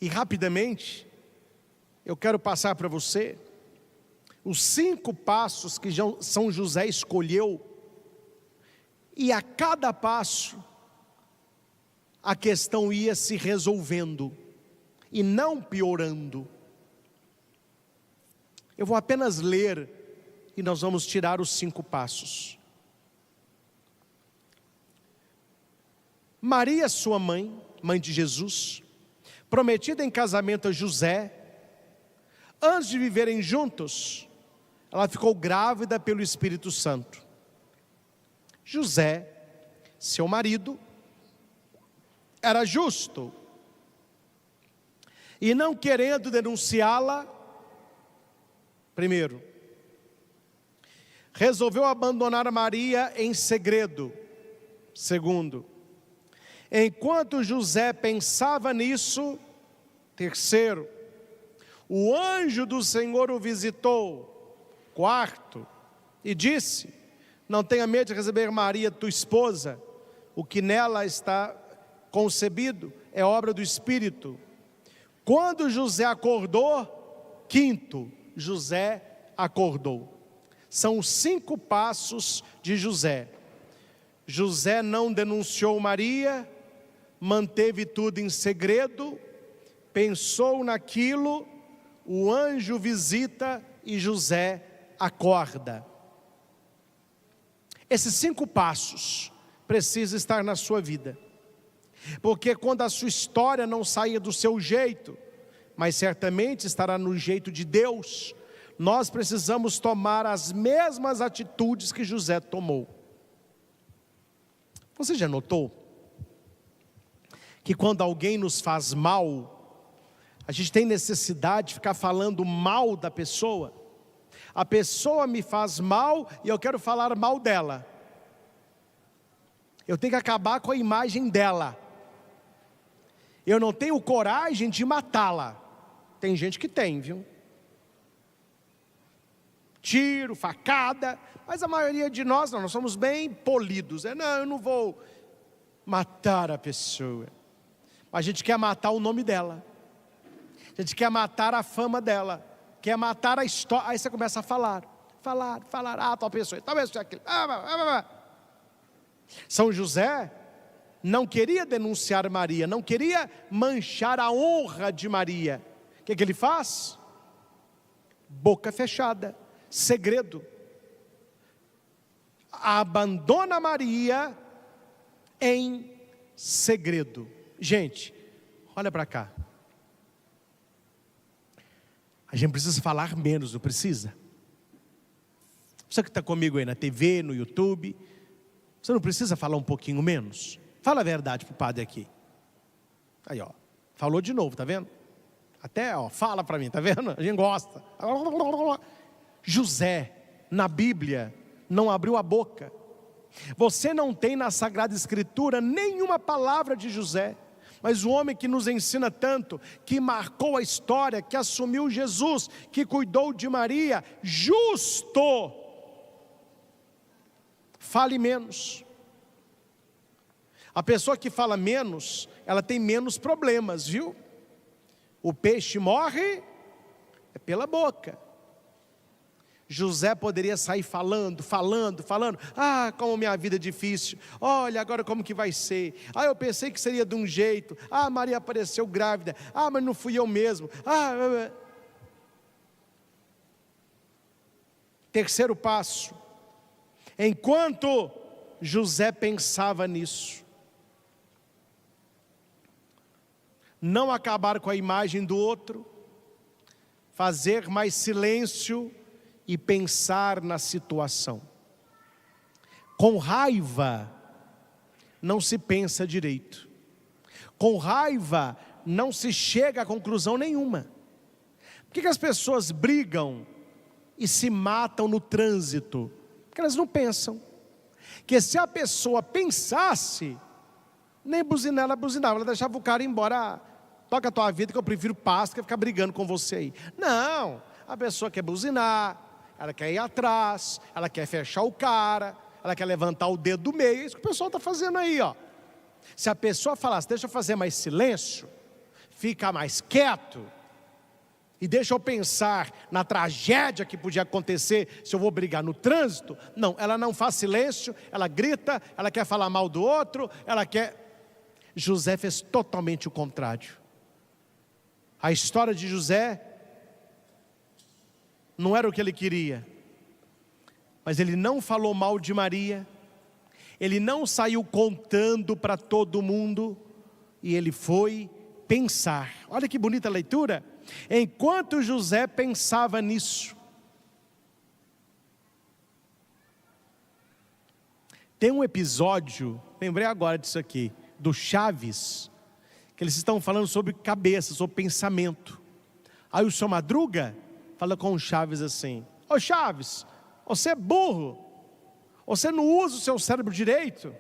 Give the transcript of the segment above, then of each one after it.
E rapidamente, eu quero passar para você os 5 passos que São José escolheu. E a cada passo, a questão ia se resolvendo e não piorando. Eu vou apenas ler e nós vamos tirar os 5 passos. Maria, sua mãe, mãe de Jesus, prometida em casamento a José, antes de viverem juntos, ela ficou grávida pelo Espírito Santo. José, seu marido, era justo, e não querendo denunciá-la, primeiro, resolveu abandonar Maria em segredo. Segundo, enquanto José pensava nisso, terceiro, o anjo do Senhor o visitou. Quarto, e disse: não tenha medo de receber Maria, tua esposa, o que nela está concebido é obra do Espírito. Quando José acordou, quinto, José acordou. São os 5 passos de José. José não denunciou Maria, manteve tudo em segredo, pensou naquilo, o anjo visita e José acorda. Esses 5 passos precisam estar na sua vida, porque quando a sua história não sair do seu jeito, mas certamente estará no jeito de Deus, nós precisamos tomar as mesmas atitudes que José tomou. Você já notou que quando alguém nos faz mal, a gente tem necessidade de ficar falando mal da pessoa? A pessoa me faz mal e eu quero falar mal dela. Eu tenho que acabar com a imagem dela. Eu não tenho coragem de matá-la. Tem gente que tem, viu? Tiro, facada, mas a maioria de nós não, nós somos bem polidos. Não, eu não vou matar a pessoa. A gente quer matar o nome dela. A gente quer matar a fama dela. Quer matar a história. Aí você começa a falar. Tal pessoa, aquilo. São José não queria denunciar Maria, não queria manchar a honra de Maria. O que ele faz? Boca fechada, segredo. Abandona Maria em segredo. Gente, olha para cá. A gente precisa falar menos, não precisa? Você que está comigo aí na TV, no YouTube, você não precisa falar um pouquinho menos? Fala a verdade para o padre aqui. Aí, ó, falou de novo, tá vendo? Até, ó, fala para mim, tá vendo? A gente gosta. José, na Bíblia, não abriu a boca. Você não tem na Sagrada Escritura nenhuma palavra de José. Mas o homem que nos ensina tanto, que marcou a história, que assumiu Jesus, que cuidou de Maria, justo. Fale menos. A pessoa que fala menos, ela tem menos problemas, viu? O peixe morre é pela boca. José poderia sair falando. Ah, como minha vida é difícil. Olha, agora como que vai ser? Ah, eu pensei que seria de um jeito. Ah, Maria apareceu grávida. Ah, mas não fui eu mesmo. Terceiro passo. Enquanto José pensava nisso, não acabar com a imagem do outro, fazer mais silêncio e pensar na situação. Com raiva não se pensa direito. Com raiva não se chega a conclusão nenhuma. Por que as pessoas brigam e se matam no trânsito? Porque elas não pensam. Que se a pessoa pensasse, nem buzinar ela buzinava, ela deixava o cara ir embora. Toca a tua vida que eu prefiro paz do que ficar brigando com você aí. Não, a pessoa quer buzinar, ela quer ir atrás, ela quer fechar o cara, ela quer levantar o dedo do meio. É isso que o pessoal está fazendo aí, ó. Se a pessoa falasse, deixa eu fazer mais silêncio, fica mais quieto e deixa eu pensar na tragédia que podia acontecer se eu vou brigar no trânsito. Não, ela não faz silêncio, ela grita, ela quer falar mal do outro, ela quer... José fez totalmente o contrário. A história de José não era o que ele queria, mas ele não falou mal de Maria, ele não saiu contando para todo mundo, e ele foi pensar. Olha que bonita a leitura. Enquanto José pensava nisso, tem um episódio, lembrei agora disso aqui, do Chaves, que eles estão falando sobre cabeça, sobre pensamento. Aí o seu Madruga fala com o Chaves assim: ô Chaves, você é burro, você não usa o seu cérebro direito.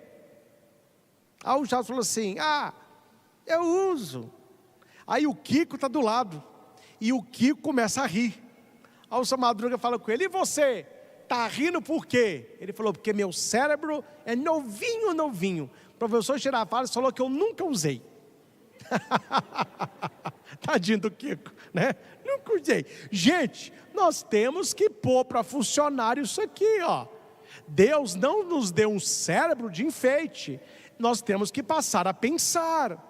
Aí o Chaves falou assim: eu uso. Aí o Kiko está do lado, e o Kiko começa a rir. Aí o seu Madruga fala com ele: e você, está rindo por quê? Ele falou: porque meu cérebro é novinho, novinho. O professor Girafales falou que eu nunca usei. Tadinho do Kiko, né? Nunca usei. Gente, nós temos que pôr para funcionar isso aqui, ó. Deus não nos deu um cérebro de enfeite. Nós temos que passar a pensar.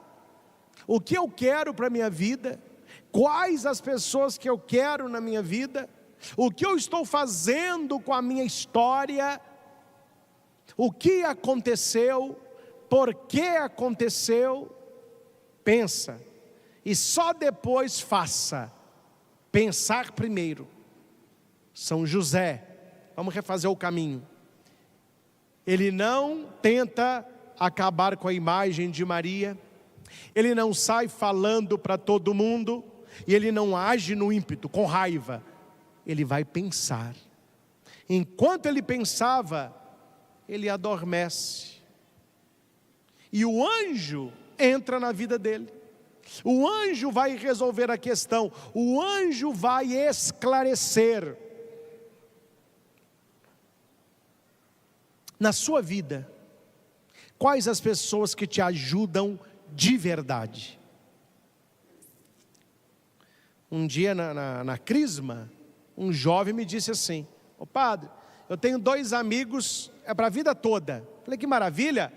O que eu quero para a minha vida? Quais as pessoas que eu quero na minha vida? O que eu estou fazendo com a minha história? O que aconteceu? Por que aconteceu? Pensa, e só depois faça. Pensar primeiro. São José, vamos refazer o caminho. Ele não tenta acabar com a imagem de Maria, ele não sai falando para todo mundo, e ele não age no ímpeto, com raiva. Ele vai pensar. Enquanto ele pensava, ele adormece, e o anjo entra na vida dele. O anjo vai resolver a questão, o anjo vai esclarecer. Na sua vida, quais as pessoas que te ajudam de verdade? Um dia na Crisma, um jovem me disse assim: ô padre, eu tenho 2 amigos, é para a vida toda. Falei: que maravilha.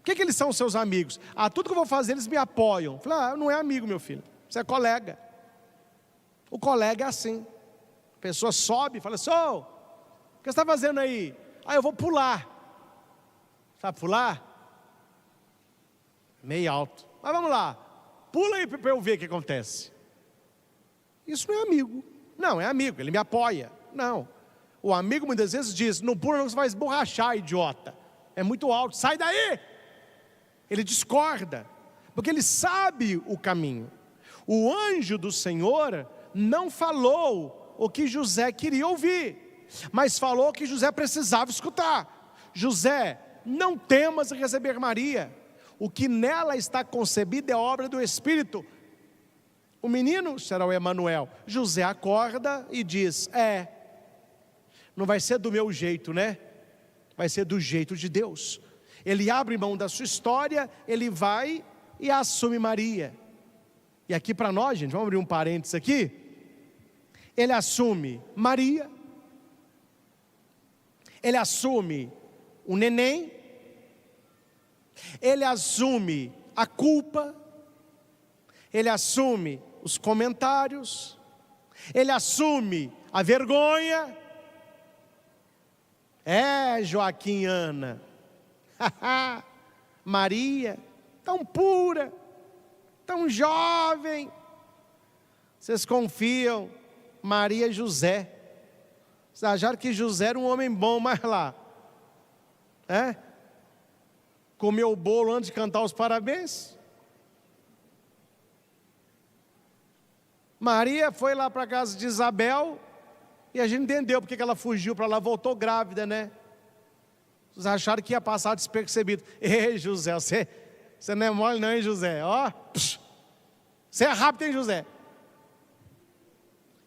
Por que eles são seus amigos? Tudo que eu vou fazer eles me apoiam. Falei: não é amigo, meu filho, você é colega. O colega é assim, a pessoa sobe e fala assim: o que você está fazendo aí? Eu vou pular. Sabe pular? Meio alto, mas vamos lá, pula aí para eu ver o que acontece. Isso não é amigo. Não, é amigo, ele me apoia. Não, o amigo muitas vezes diz: não pula não, você vai esborrachar, idiota, é muito alto, sai daí. Ele discorda, porque ele sabe o caminho. O anjo do Senhor não falou o que José queria ouvir, mas falou que José precisava escutar. José, não temas em receber Maria, o que nela está concebido é obra do Espírito. O menino será o Emanuel. José acorda e diz: não vai ser do meu jeito, né? Vai ser do jeito de Deus. Ele abre mão da sua história, ele vai e assume Maria. E aqui para nós, gente, vamos abrir um parênteses aqui. Ele assume Maria, ele assume o neném, ele assume a culpa, ele assume os comentários, ele assume a vergonha. Joaquim e Ana, Maria, tão pura, tão jovem, vocês confiam, Maria e José, vocês acharam que José era um homem bom, mas lá, comeu o bolo antes de cantar os parabéns. Maria foi lá para a casa de Isabel, e a gente entendeu porque que ela fugiu para lá, voltou grávida, né? Vocês acharam que ia passar despercebido. Ei, José, você não é mole não, hein, José? Você é rápido, hein, José?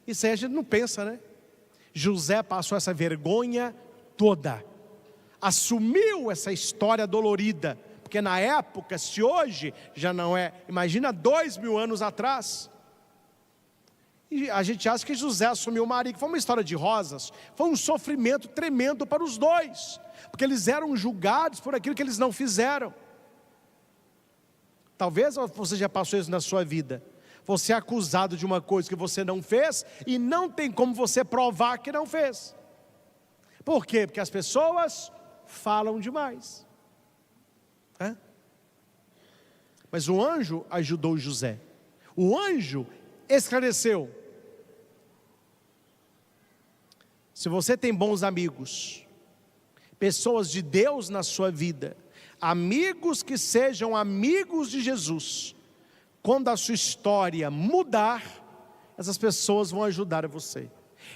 Isso aí a gente não pensa, né? José passou essa vergonha toda, assumiu essa história dolorida, porque Porque na época, se hoje já não é, imagina 2000 anos atrás. E a gente acha que José assumiu Maria, que foi uma história de rosas. Foi um sofrimento tremendo para os dois, porque eles eram julgados por aquilo que eles não fizeram. Talvez você já passou isso na sua vida. Você é acusado de uma coisa que você não fez e não tem como você provar que não fez. Por quê? Porque as pessoas falam demais. Mas o anjo ajudou José. O anjo esclareceu. Se você tem bons amigos, pessoas de Deus na sua vida, amigos que sejam amigos de Jesus, quando a sua história mudar, essas pessoas vão ajudar você.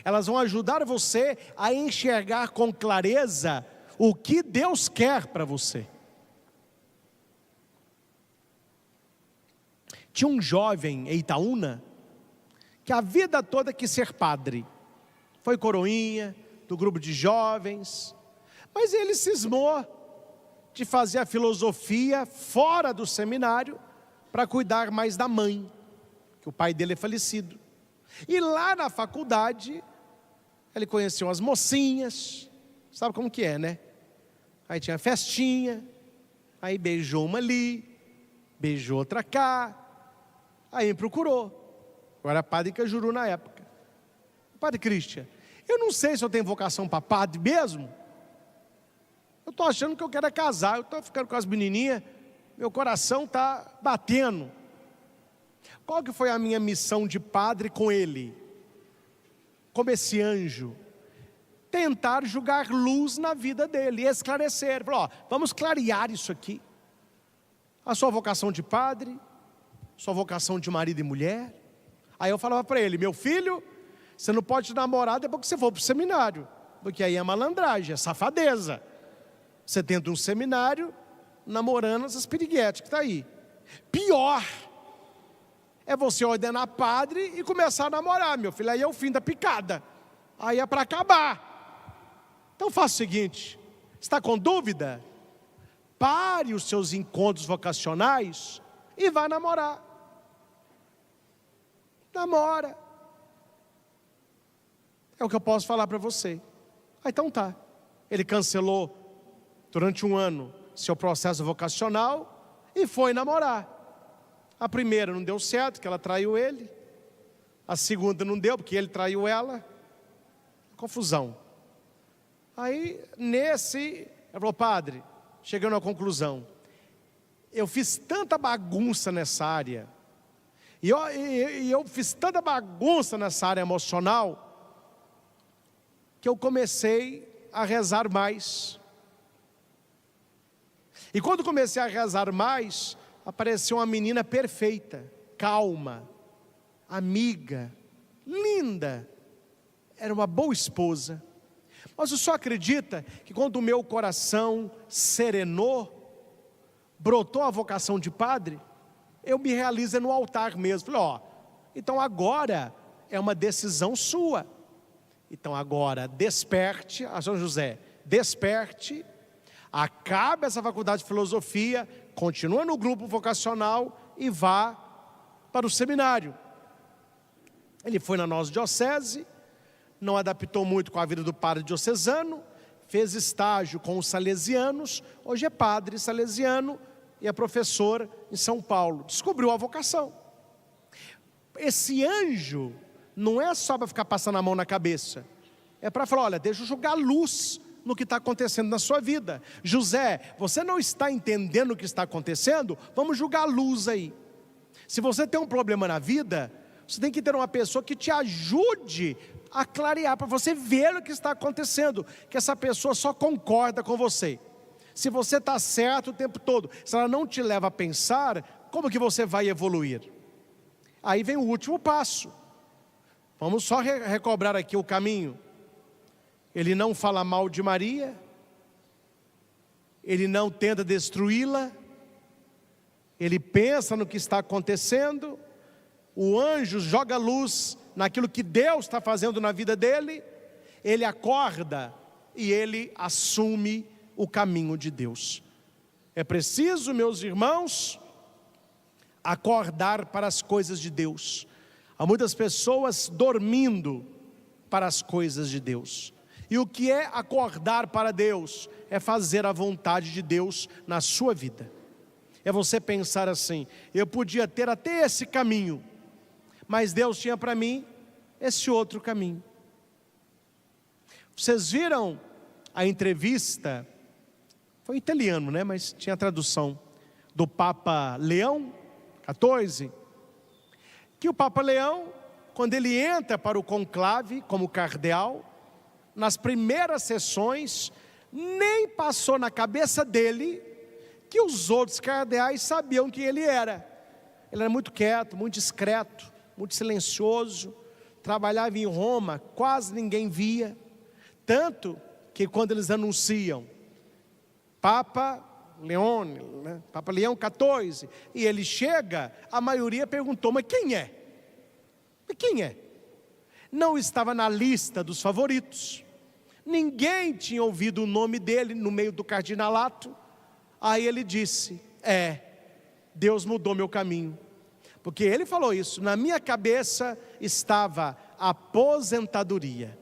Elas vão ajudar você a enxergar com clareza o que Deus quer para você. Tinha um jovem em Itaúna, que a vida toda quis ser padre. Foi coroinha do grupo de jovens, mas ele cismou de fazer a filosofia fora do seminário, para cuidar mais da mãe, que o pai dele é falecido. E lá na faculdade, ele conheceu as mocinhas, sabe como que é, né? Aí tinha festinha, aí beijou uma ali, beijou outra cá, aí me procurou. Eu era padre Cajuru na época. Padre Cristian, eu não sei se eu tenho vocação para padre mesmo. Eu estou achando que eu quero casar, eu estou ficando com as menininhas, meu coração está batendo. Qual que foi a minha missão de padre com ele? Como esse anjo? Tentar jogar luz na vida dele, esclarecer. Falou, vamos clarear isso aqui. A sua vocação de padre, sua vocação de marido e mulher. Aí eu falava para ele, meu filho, você não pode namorar depois que você for para o seminário, porque aí é malandragem, é safadeza. Você tenta um seminário, namorando essas piriguetes que está aí. Pior é você ordenar padre e começar a namorar, meu filho, aí é o fim da picada, aí é para acabar. Então faça o seguinte, está com dúvida? Pare os seus encontros vocacionais e vá namorar. Namora. É o que eu posso falar para você. Então tá. Ele cancelou durante um ano seu processo vocacional e foi namorar. A primeira não deu certo, que ela traiu ele. A segunda não deu, porque ele traiu ela. Confusão. Aí, ele falou, padre, chegando à conclusão, eu fiz tanta bagunça nessa área, e eu fiz tanta bagunça nessa área emocional, que eu comecei a rezar mais. E quando comecei a rezar mais, apareceu uma menina perfeita, calma, amiga, linda, era uma boa esposa. Mas o senhor acredita que quando o meu coração serenou, brotou a vocação de padre, eu me realizo no altar mesmo. Falei, então agora é uma decisão sua. Então agora desperte, São José, desperte, acabe essa faculdade de filosofia, continua no grupo vocacional e vá para o seminário. Ele foi na nossa diocese, não adaptou muito com a vida do padre diocesano, fez estágio com os salesianos, hoje é padre salesiano e é professor em São Paulo. Descobriu a vocação. Esse anjo não é só para ficar passando a mão na cabeça, é para falar, olha, deixa eu jogar luz no que está acontecendo na sua vida. José, você não está entendendo o que está acontecendo? Vamos jogar luz aí. Se você tem um problema na vida, você tem que ter uma pessoa que te ajude a clarear, para você ver o que está acontecendo, que essa pessoa só concorda com você. Se você está certo o tempo todo, se ela não te leva a pensar, como que você vai evoluir? Aí vem o último passo. Vamos só recobrar aqui o caminho. Ele não fala mal de Maria, ele não tenta destruí-la, ele pensa no que está acontecendo, o anjo joga luz naquilo que Deus está fazendo na vida dele, ele acorda e ele assume o caminho de Deus. É preciso, meus irmãos, acordar para as coisas de Deus. Há muitas pessoas dormindo para as coisas de Deus. E o que é acordar para Deus? É fazer a vontade de Deus na sua vida. É você pensar assim: eu podia ter até esse caminho, mas Deus tinha para mim esse outro caminho. Vocês viram a entrevista, foi italiano, né? Mas tinha a tradução, do Papa Leão XIV, que o Papa Leão, quando ele entra para o conclave como cardeal, nas primeiras sessões, nem passou na cabeça dele que os outros cardeais sabiam quem ele era. Ele era muito quieto, muito discreto, muito silencioso, trabalhava em Roma, quase ninguém via, tanto que quando eles anunciam Papa Leone, né? Papa Leão XIV, e ele chega, a maioria perguntou: mas quem é? Mas quem é? Não estava na lista dos favoritos, ninguém tinha ouvido o nome dele no meio do cardinalato. Aí ele disse: Deus mudou meu caminho, porque ele falou isso: na minha cabeça estava a aposentadoria,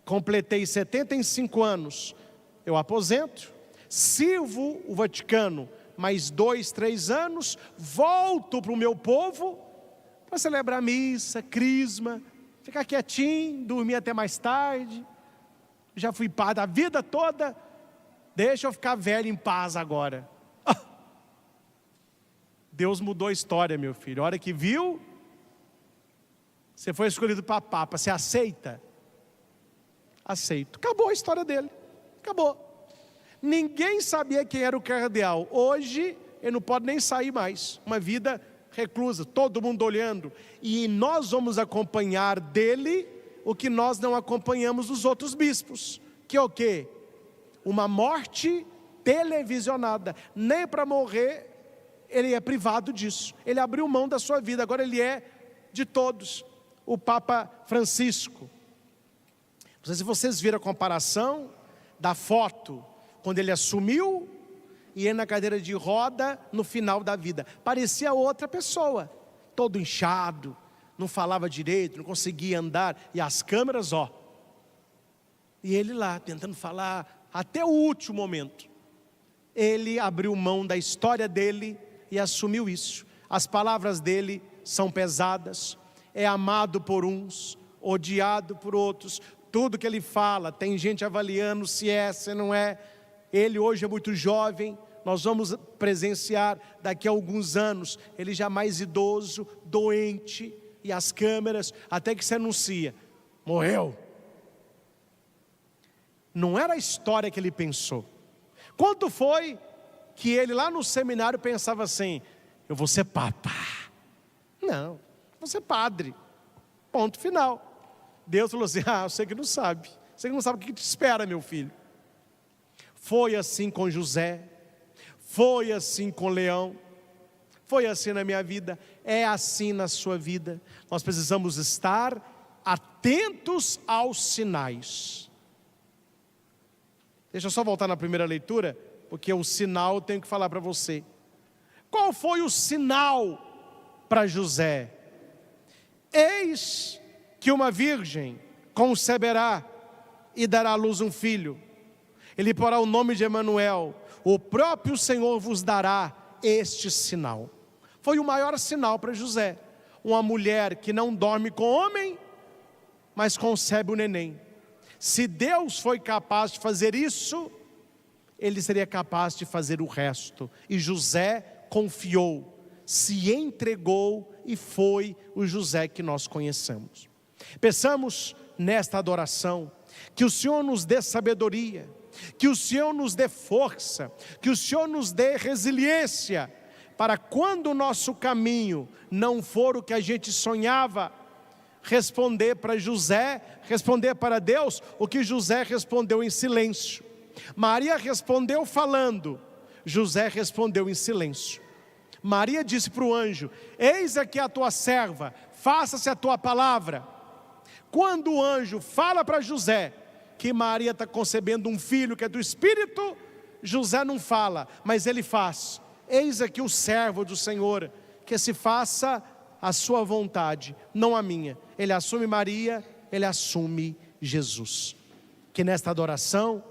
completei 75 anos, eu aposento, sirvo o Vaticano mais 2, 3 anos, volto para o meu povo, para celebrar missa, crisma, ficar quietinho, dormir até mais tarde, já fui padre a vida toda, deixa eu ficar velho em paz agora. Deus mudou a história, meu filho. A hora que viu, você foi escolhido para papa, você aceita? Aceito. Acabou a história dele, acabou. Ninguém sabia quem era o cardeal. Hoje ele não pode nem sair mais, uma vida reclusa, todo mundo olhando, e nós vamos acompanhar dele o que nós não acompanhamos dos outros bispos, que é o quê? Uma morte televisionada. Nem para morrer ele é privado disso, ele abriu mão da sua vida, agora ele é de todos. O Papa Francisco, não sei se vocês viram a comparação da foto quando ele assumiu e ele na cadeira de roda no final da vida, parecia outra pessoa, todo inchado, não falava direito, não conseguia andar, e as câmeras, e ele lá tentando falar até o último momento. Ele abriu mão da história dele e assumiu isso. As palavras dele são pesadas, é amado por uns, odiado por outros. Tudo que ele fala, tem gente avaliando se é, se não é. Ele hoje é muito jovem, nós vamos presenciar daqui a alguns anos, ele já mais idoso, doente, e as câmeras, até que se anuncia: morreu. Não era a história que ele pensou. Quanto foi que ele lá no seminário pensava assim: eu vou ser papa? Não, vou ser padre, ponto final. Deus falou assim: você que não sabe, você que não sabe o que te espera, meu filho. Foi assim com José, foi assim com Leão, foi assim na minha vida, é assim na sua vida. Nós precisamos estar atentos aos sinais. Deixa eu só voltar na primeira leitura, porque o sinal eu tenho que falar para você. Qual foi o sinal para José? Eis que uma virgem conceberá e dará à luz um filho. Ele porá o nome de Emanuel. O próprio Senhor vos dará este sinal. Foi o maior sinal para José. Uma mulher que não dorme com homem, mas concebe o neném. Se Deus foi capaz de fazer isso, ele seria capaz de fazer o resto. E José confiou, se entregou, e foi o José que nós conhecemos. Pensamos nesta adoração, que o Senhor nos dê sabedoria, que o Senhor nos dê força, que o Senhor nos dê resiliência, para quando o nosso caminho não for o que a gente sonhava, responder para José, responder para Deus o que José respondeu em silêncio. Maria respondeu falando, José respondeu em silêncio. Maria disse para o anjo: eis aqui a tua serva, faça-se a tua palavra. Quando o anjo fala para José que Maria está concebendo um filho que é do Espírito, José não fala, mas ele faz. Eis aqui o servo do Senhor, que se faça a sua vontade, não a minha. Ele assume Maria, ele assume Jesus. Que nesta adoração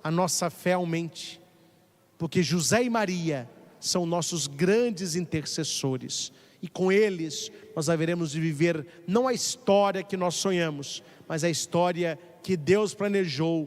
a nossa fé aumente, porque José e Maria são nossos grandes intercessores, e com eles nós haveremos de viver não a história que nós sonhamos, mas a história que Deus planejou